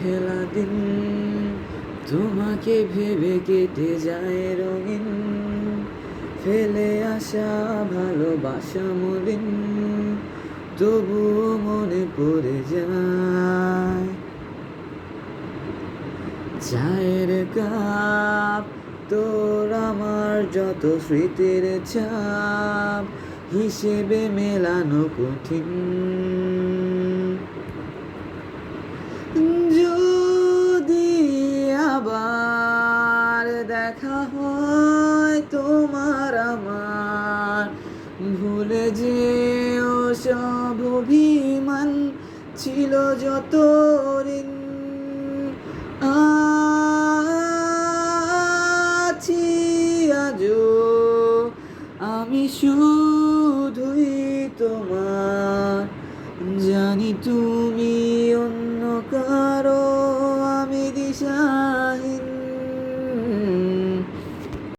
খেলা দিন, তোমাকে ভেবে কেটে যায় রঙিন, ফেলে আসা ভালোবাসা মলিন, তবুও মনে পড়ে যায়। চায়ের কাপ, তোর আমার যত স্মৃতির ছাপ, হিসেবে মেলানো কঠিন। যদি আবার দেখা হয় তোমার আমার, ভুলে যেও সব অভিমান ছিল যত ঋণ। আছি আজও আমি শুধুই তোমার, জানি তুমি অন্য কারো, আমি দিশাহীন।